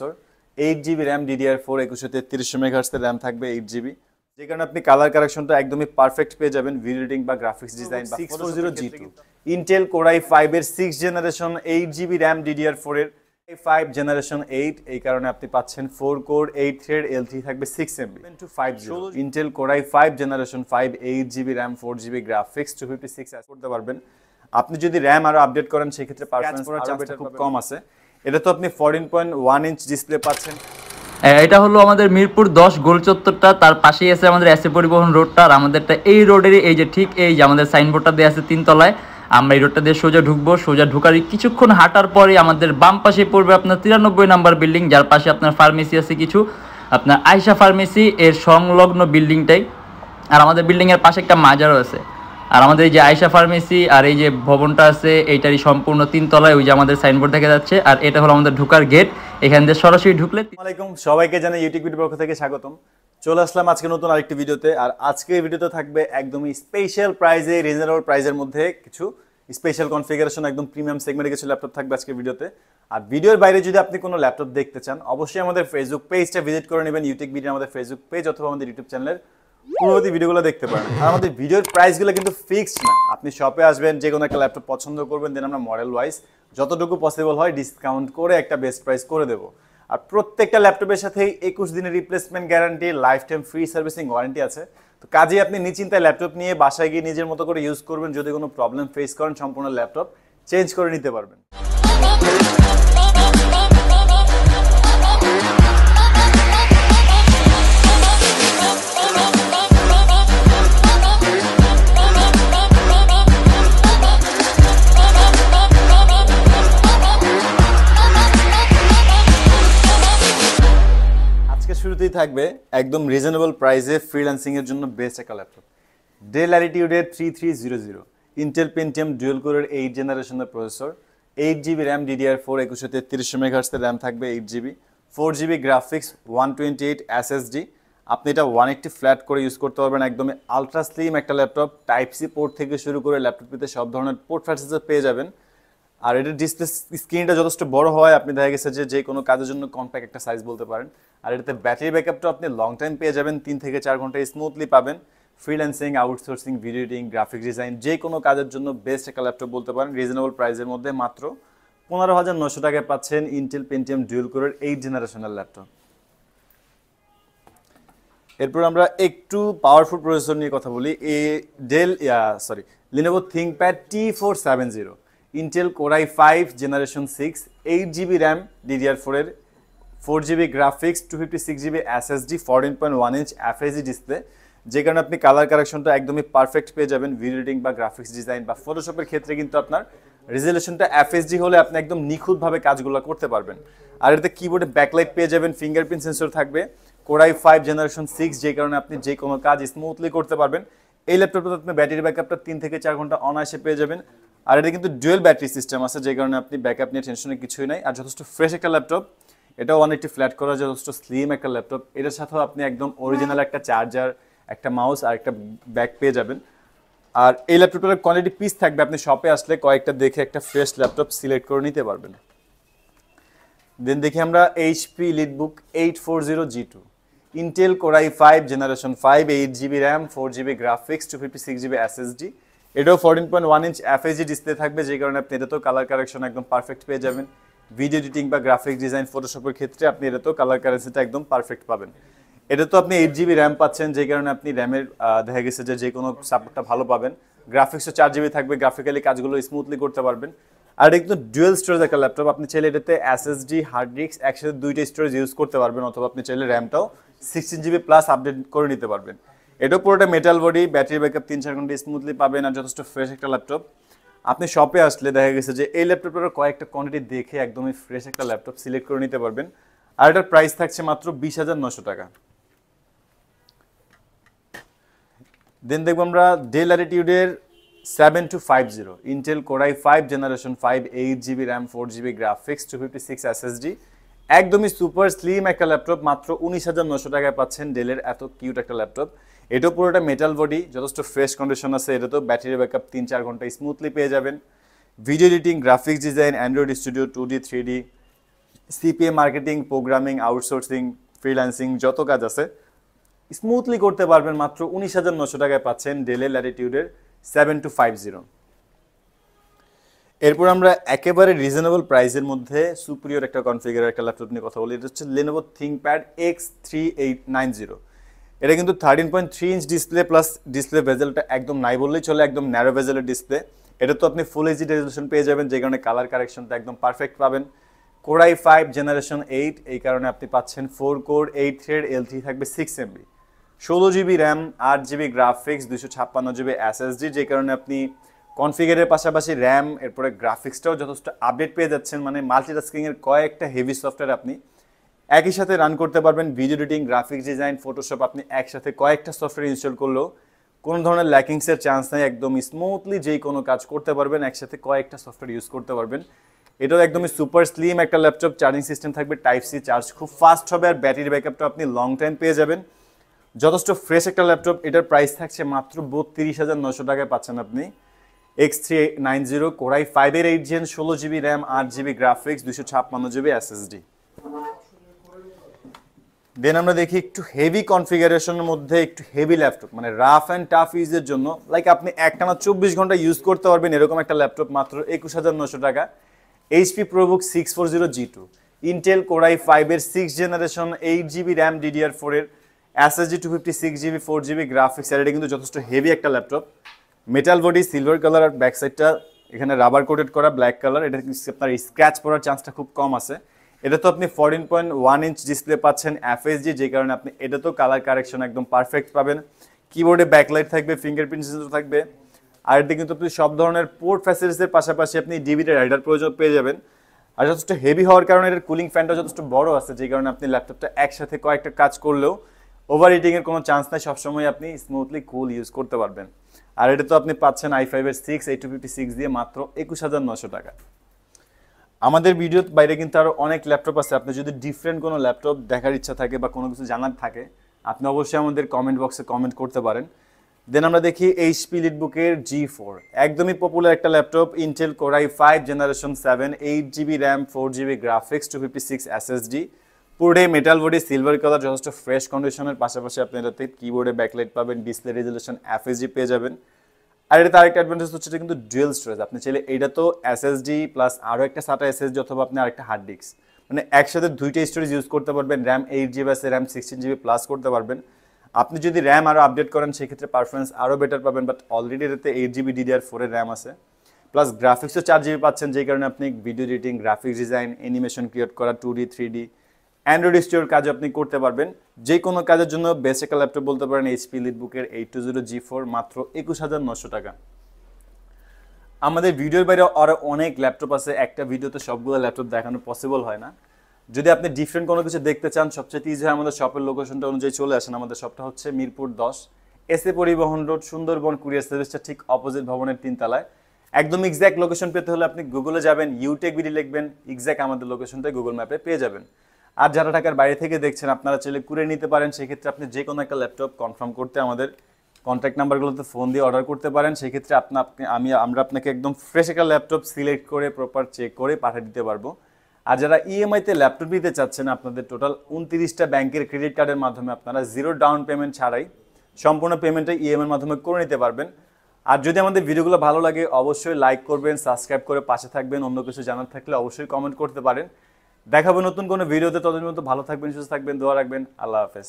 Processor, 8GB RAM DDR4 2133 MHz এর RAM থাকবে 8GB, যে কারণে আপনি কালার কারেকশনটা একদমই পারফেক্ট পেয়ে যাবেন ভিডিও এডিটিং বা গ্রাফিক্স ডিজাইন বা 640G2 ইন্টেল কোর i5 এর 6th generation 8GB RAM DDR4 এর 5 জেনারেশন 8, এই কারণে আপনি পাচ্ছেন 4 কোর 8 থ্রেড L3 থাকবে 6MB 750 Intel core i5 generation 5 8GB RAM 4GB graphics 256 করতে পারবেন। আপনি যদি RAM আরো আপডেট করেন সেই ক্ষেত্রে পারফরম্যান্স করার চান্সটা খুব কম আছে। এটা তো আপনি 14.1 ইঞ্চ ডিসপ্লে পাচ্ছেন। এটা হলো আমাদের মিরপুর 10 গোল চত্বরটা, তার পাশেই আছে আমাদের এসএ পরিবহন রোডটা, আর আমাদেরটা এই রোডেরই এই যে ঠিক এই যে আমাদের সাইনবোর্ডটা দেওয়া আছে 3 তলায়। আমরা এই রোডটা দিয়ে সোজা ঢুকবো, সোজা ঢুকার কিছুক্ষণ হাঁটার পরে আমাদের বাম পাশে পড়বে আপনার 93 নাম্বার বিল্ডিং, যার পাশে আপনার ফার্মেসি আছে কিছু, আপনার আয়শা ফার্মেসি এর সংলগ্ন বিল্ডিংটাই। আর আমাদের বিল্ডিংয়ের পাশে একটা মাজারও আছে। আর আমাদের এই যে আয়শা ফার্মেসি আর এই যে ভবনটা আছে এইটারই সম্পূর্ণ 3 তলায় ওই যে আমাদের সাইনবোর্ড দেখা যাচ্ছে। আর এটা হলো আমাদের ঢোকার গেট, এখান দিয়ে সরাসরি ঢুকলে। আসসালামু আলাইকুম, সবাইকে জানাই ইউটিউব পক্ষ থেকে স্বাগতম। চলে আসলাম আজকে নতুন আরেকটি ভিডিওতে। আর আজকে এই ভিডিওতে থাকবে একদমই স্পেশাল প্রাইজে, রিজনেবল প্রাইজের মধ্যে কিছু স্পেশাল কনফিগারেশন, একদম প্রিমিয়াম সেগমেন্টে কিছু ল্যাপটপ থাকবে আজকে ভিডিওতে। আর ভিডিওর বাইরে যদি আপনি কোনো ল্যাপটপ দেখতে চান, অবশ্যই আমাদের ফেসবুক পেজটা ভিজিট করে নেবেন, Youtechbd আমাদের ফেসবুক পেজ অথবা আমাদের ইউটিউব চ্যানেলের পূর্ববর্তী ভিডিওগুলো দেখতে পারেন। আর আমাদের ভিডিওর প্রাইসগুলো কিন্তু ফিক্সড না, আপনি শপে আসবেন, যে কোনো একটা ল্যাপটপ পছন্দ করবেন, দেন আমরা মডেল ওয়াইজ যতটুকু পসিবল হয় ডিসকাউন্ট করে একটা বেস্ট প্রাইস করে দেবো। আর প্রত্যেকটা ল্যাপটপের সাথেই 21 দিনের replacement guarantee, life time free servicing warranty আছে। তো কাজেই আপনি নিশ্চিন্তায় ল্যাপটপ নিয়ে বাসায় গিয়ে নিজের মতো করে ইউজ করবেন। যদি কোনো প্রবলেম ফেস করেন, সম্পূর্ণ ল্যাপটপ চেঞ্জ করে নিতে পারবেন। শুরুতেই থাকবে একদম রিজনেবল প্রাইসে ফ্রিল্যান্সিং এর জন্য বেস্ট একটা ল্যাপটপ, ডেল ল্যাটিটিউডের 3300 ইন্টেল পেন্টিয়াম ডুয়াল কোরের 8 জেনারেশনের processor, 8GB RAM DDR4 2133 MHz এর RAM থাকবে 8GB, 4GB গ্রাফিক্স, 128 SSD। আপনি এটা 180 ফ্ল্যাট করে ইউজ করতে পারবেন। একদমই আলট্রা স্লিম একটা ল্যাপটপ, টাইপ সি পোর্ট থেকে শুরু করে ল্যাপটপটিতে সব ধরনের পোর্ট ফ্যাসিলিটি পেয়ে যাবেন। আর এটার ডিসপ্লে স্ক্রিনটা যথেষ্ট বড় হয়, আপনি দেখা গেছে যে কোনো কাজের জন্য কম্প্যাক্ট একটা সাইজ বলতে পারেন। আর এটাতে ব্যাটারি ব্যাকআপটা আপনি লং টাইম পেয়ে যাবেন, 3 থেকে 4 ঘন্টা স্মুথলি পাবেন। Freelancing, outsourcing, video editing, graphics design, যে কোনো কাজের জন্য বেস্ট একটা ল্যাপটপ বলতে পারেন। রিজনেবল প্রাইসের মধ্যে মাত্র 15,900 টাকায় পাচ্ছেন ইন্টেল পেন্টিয়াম ডুয়াল কোরের 8 জেনারেশনের ল্যাপটপ। এরপর আমরা একটু পাওয়ারফুল প্রসেসর নিয়ে কথা বলি। Lenovo ThinkPad T470 Intel core i5 generation 6, 8GB RAM DDR4 এর, 4GB graphics, 256GB SSD, 14.1 inch FHD display, যে কারণে আপনি কালার কারেকশনটা একদমই পারফেক্ট পেয়ে যাবেন ভিডিও এডিটিং বা গ্রাফিক্স ডিজাইন বা ফটোশপের ক্ষেত্রে। কিন্তু আপনার রেজলিউশনটা FHD হলে আপনি একদম নিখুঁতভাবে কাজগুলো করতে পারবেন। আর এতে কিবোর্ডে ব্যাকলাইট পেয়ে যাবেন, ফিঙ্গারপ্রিন্ট সেন্সর থাকবে, কোর i5 জেনারেশন 6, যে কারণে আপনি যে কোনো কাজ স্মুথলি করতে পারবেন। এই ল্যাপটপটাতে আপনি ব্যাটারি ব্যাকআপটা 3 থেকে 4 ঘন্টা অনায়াসে পেয়ে যাবেন। আর এটা কিন্তু ডুয়েল ব্যাটারি সিস্টেম আছে, যে কারণে আপনি ব্যাকআপ নিয়ে টেনশনের কিছুই নাই। আর যথেষ্ট ফ্রেশ একটা ল্যাপটপ, এটাও অনেকটি ফ্ল্যাট করা, যথেষ্ট স্লিম একটা ল্যাপটপ। এটার সাথেও আপনি একদম অরিজিনাল একটা চার্জার, একটা মাউস আর একটা ব্যাগ পেয়ে যাবেন। আর এই ল্যাপটপটার কোয়ালিটি পিস থাকবে, আপনি শপে আসলে কয়েকটা দেখে একটা ফ্রেশ ল্যাপটপ সিলেক্ট করে নিতে পারবেন। দেন দেখি আমরা HP EliteBook 840G2 Intel core i5 generation 5, 8GB RAM, 4GB graphics, 256GB SSD। এটাও 14.1 ইঞ্চ FHD ডিসপ্লে থাকবে, যে কারণে আপনি এটাতেও কালার কারেকশন একদম পারফেক্ট পেয়ে যাবেন। ভিডিও এডিটিং বা গ্রাফিক্স ডিজাইন, ফটোশপের ক্ষেত্রে আপনি এটাতেও কালার কারেন্সিটা একদম পারফেক্ট পাবেন। এটা তো আপনি 8GB RAM পাচ্ছেন, যে কারণে আপনি র্যামের দেখা গেছে যে কোনো সাপোর্টটা ভালো পাবেন। গ্রাফিক্সও 4GB থাকবে, গ্রাফিক্যালি কাজগুলো স্মুথলি করতে পারবেন। আর এটা কিন্তু ডুয়েল স্টোরেজ একটা ল্যাপটপ, আপনি চাইলে এটাতে SSD, হার্ড ডিস্ক একসাথে 2টা স্টোরেজ ইউজ করতে পারবেন, অথবা আপনি চাইলে র্যামটাও 16GB প্লাস আপডেট করে নিতে পারবেন। এটাও পুরোটা মেটাল বডি, ব্যাটারি ব্যাকআপ 3-4 ঘন্টা স্মুথলি পাবেন। আর যথেষ্ট ফ্রেশ একটা ল্যাপটপ। আপনি শপে আসলে দেখা গেছে যে এই ল্যাপটপটার কয়েকটা কোয়ান্টিটি দেখে একদমই ফ্রেশ একটা ল্যাপটপ সিলেক্ট করে নিতে পারবেন। আর এটার প্রাইস থাকছে মাত্র 20,900 টাকা। দেন দেখবো আমরা ডেল ল্যাটিটিউডের 7250 Intel core i5 generation 5, 8GB RAM, 4GB graphics, 256 SSD, একদমই সুপার স্লিম একটা ল্যাপটপ। মাত্র 19,900 টাকায় পাচ্ছেন ডেলের এত কিউট একটা ল্যাপটপ। এটাও পুরোটা মেটাল বডি, যথেষ্ট ফ্রেশ কন্ডিশন আছে। এটা তো ব্যাটারি ব্যাকআপ 3-4 ঘন্টা স্মুথলি পেয়ে যাবেন। Video editing, graphics design, Android studio, 2D 3D CPA marketing, programming, outsourcing, freelancing যত কাজ আছে স্মুথলি করতে পারবেন মাত্র 19,900 টাকায় পাচ্ছেন ডেল ল্যাটিটিউডের 7250। এরপর আমরা একেবারে রিজনেবল প্রাইসের মধ্যে সুপিরিয়র একটা কনফিগারের একটা ল্যাপটপ নিয়ে কথা বলি। এটা হচ্ছে Lenovo ThinkPad X3890। এটা কিন্তু 13.3 ইঞ্চ ডিসপ্লে প্লাস ডিসপ্লে বেজেলটা একদম নাই বললেই চলে, একদম ন্যারো বেজেলের ডিসপ্লে। এটা তো আপনি ফুল এইচডি রেজলিউশন পেয়ে যাবেন, যে কারণে কালার কারেকশনটা একদম পারফেক্ট পাবেন। Core i5 জেনারেশন 8, এই কারণে আপনি পাচ্ছেন 4 কোর 8 থ্রেড, L3 থাকবে 6 MB, 16 GB RAM, 8 GB graphics, 256 GB SSD, যে কারণে আপনি কনফিগারের পাশাপাশি র্যাম এরপরে গ্রাফিক্সটাও যথেষ্ট আপডেট পেয়ে যাচ্ছেন। মানে মাল্টিটাস্কিংয়ের কয়েকটা হেভি সফটওয়্যার আপনি একই সাথে রান করতে পারবেন। Video editing, graphics design, Photoshop আপনি একসাথে কয়েকটা সফটওয়্যার ইনস্টল করলেও কোনো ধরনের ল্যাকিংসের চান্স নেই। একদম স্মুথলি যেই কোনো কাজ করতে পারবেন, একসাথে কয়েকটা সফটওয়্যার ইউজ করতে পারবেন। এটাও একদমই সুপার স্লিম একটা ল্যাপটপ। চার্জিং সিস্টেম থাকবে টাইপ সি, চার্জ খুব ফাস্ট হবে, আর ব্যাটারি ব্যাকআপটা আপনি লং টাইম পেয়ে যাবেন। যথেষ্ট ফ্রেশ একটা ল্যাপটপ। এটার প্রাইস থাকছে মাত্র 32,900 টাকায় পাচ্ছেন আপনি X3890 Core i5 এর 8 gen, 16 GB RAM, 8 GB graphics, 256 GB SSD। Then আমরা দেখি একটু হেভি কনফিগারেশনের মধ্যে একটু হেভি ল্যাপটপ, মানে রাফ অ্যান্ড টাফ ইউজের জন্য, লাইক আপনি একটানা 24 ঘন্টা ইউজ করতে পারবেন এরকম একটা ল্যাপটপ মাত্র 21,900 টাকা। HP ProBook 640G2, Intel Core i5 এর 6 জেনারেশন, 8 GB র্যাম, DDR4 এর, SSD 256 GB, 4 GB গ্রাফিক্স। আর এটা কিন্তু যথেষ্ট হেভি একটা laptop. Metal body, silver colour, আর ব্যাক সাইডটা এখানে রাবার কোটেড করা ব্ল্যাক কালার। এটা আপনার স্ক্র্যাচ পড়ার চান্সটা খুব কম আছে। এটা তো আপনি 14.1 ইঞ্চ ডিসপ্লে পাচ্ছেন FHD, যে কারণে আপনি এটা তো কালার কারেকশন একদম পারফেক্ট পাবেন। কিবোর্ডে ব্যাকলাইট থাকবে, ফিঙ্গারপ্রিন্ট সেন্সর থাকবে। আর এতে কিন্তু আপনি সব ধরনের পোর্ট ফ্যাসিলিটিসের পাশাপাশি আপনি ডিভিডি রাইডার প্রয়োজন পেয়ে যাবেন। আর যথেষ্ট হেভি হওয়ার কারণে এর কুলিং ফ্যানটা যথেষ্ট বড় আছে, যে কারণে আপনি ল্যাপটপটা একসাথে কয়েকটা কাজ করলেও ওভার হিটিংয়ের কোনো চান্স নাই, সবসময় আপনি স্মুথলি কুল ইউজ করতে পারবেন। আর এটা তো আপনি পাচ্ছেন i5 এর 6 8256 দিয়ে মাত্র 21,900 টাকা। আমাদের ভিডিওর বাইরে কিন্তু আরও অনেক ল্যাপটপ আছে। আপনি যদি ডিফারেন্ট কোনো ল্যাপটপ দেখার ইচ্ছা থাকে বা কোনো কিছু জানার থাকে, আপনি অবশ্যই আমাদের কমেন্ট বক্সে কমেন্ট করতে পারেন। দেন আমরা দেখি HP লিটবুকের G4, একদমই পপুলার একটা laptop. Intel Core i5 generation 7, 8 GB RAM, 4 GB graphics, 256 SSD, পুরোটাই মেটাল বডি, সিলভার কালার, যথেষ্ট ফ্রেশ কন্ডিশনের। পাশাপাশি আপনি এটাতে কিবোর্ডে ব্যাকলাইট পাবেন, ডিসপ্লে রেজলিউশন FHD পেয়ে যাবেন। আর এটাতে আরেকটা অ্যাডভান্টেজ হচ্ছে, এটা কিন্তু ডুয়েল স্টোরেজ। আপনি চাইলে এটা তো SSD প্লাস আরও একটা SATA SSD অথবা আপনি আরেকটা হার্ড ডিস্ক, মানে একসাথে দুইটা স্টোরেজ ইউজ করতে পারবেন। র্যাম 8 GB আছে, র্যাম 16 GB প্লাস করতে পারবেন। আপনি যদি র্যাম আরও আপডেট করেন সেক্ষেত্রে পারফরমেন্স আরও বেটার পাবেন, বাট অলরেডি এটাতে 8 GB DDR4 এর র্যাম আছে, প্লাস গ্রাফিক্সও 4 GB পাচ্ছেন, যেই কারণে আপনি video editing, graphics design, animation create করা, 2D 3D, অ্যান্ড্রয়েড স্টোরের কাজ আপনি করতে পারবেন। যে কোনো কাজের জন্য বেস্ট একটা ল্যাপটপ বলতে পারেন HP লিটবুকের 820G4 মাত্র 21,900 টাকা। আমাদের ভিডিওর বাইরে আরও অনেক ল্যাপটপ আছে, একটা ভিডিওতে সবগুলো ল্যাপটপ দেখানো পসিবল হয় না। যদি আপনি ডিফারেন্ট কোনো কিছু দেখতে চান, সবচেয়ে ইজি হয় আমাদের শপের লোকেশনটা অনুযায়ী চলে আসেন। আমাদের শপটা হচ্ছে মিরপুর 10, এসএ পরিবহন রোড, সুন্দরবন কুরিয়ার সার্ভিসটা ঠিক অপোজিট ভবনের 3 তলায়। একদম এক্স্যাক্ট লোকেশন পেতে হলে আপনি গুগলে যাবেন, Youtechbd লিখবেন, এক্স্যাক্ট আমাদের লোকেশনটা গুগল ম্যাপে পেয়ে যাবেন। আর যারা ঢাকার বাইরে থেকে দেখছেন, আপনারা চাইলে কুরিয়ে নিতে পারেন। সেক্ষেত্রে আপনি যে কোনো একটা ল্যাপটপ কনফার্ম করতে আমাদের কন্ট্যাক্ট নাম্বারগুলোতে ফোন দিয়ে অর্ডার করতে পারেন। সেক্ষেত্রে আমরা আপনাকে একদম ফ্রেশ একটা ল্যাপটপ সিলেক্ট করে প্রপার চেক করে পাঠিয়ে দিতে পারবো। আর যারা ইএমআইতে ল্যাপটপ নিতে চাচ্ছেন, আপনাদের টোটাল 29টা ব্যাংকের ক্রেডিট কার্ডের মাধ্যমে আপনারা জিরো ডাউন পেমেন্ট ছাড়াই সম্পূর্ণ পেমেন্টটা ইএমআইয়ের মাধ্যমে করে নিতে পারবেন। আর যদি আমাদের ভিডিওগুলো ভালো লাগে অবশ্যই লাইক করবেন, সাবস্ক্রাইব করে পাশে থাকবেন। অন্য কিছু জানার থাকলে অবশ্যই কমেন্ট করতে পারেন। দেখাবো নতুন কোনো ভিডিওতে। ততদিন মতো ভালো থাকবেন, সুস্থ থাকবেন, দোয়া রাখবেন। আল্লাহ হাফেজ।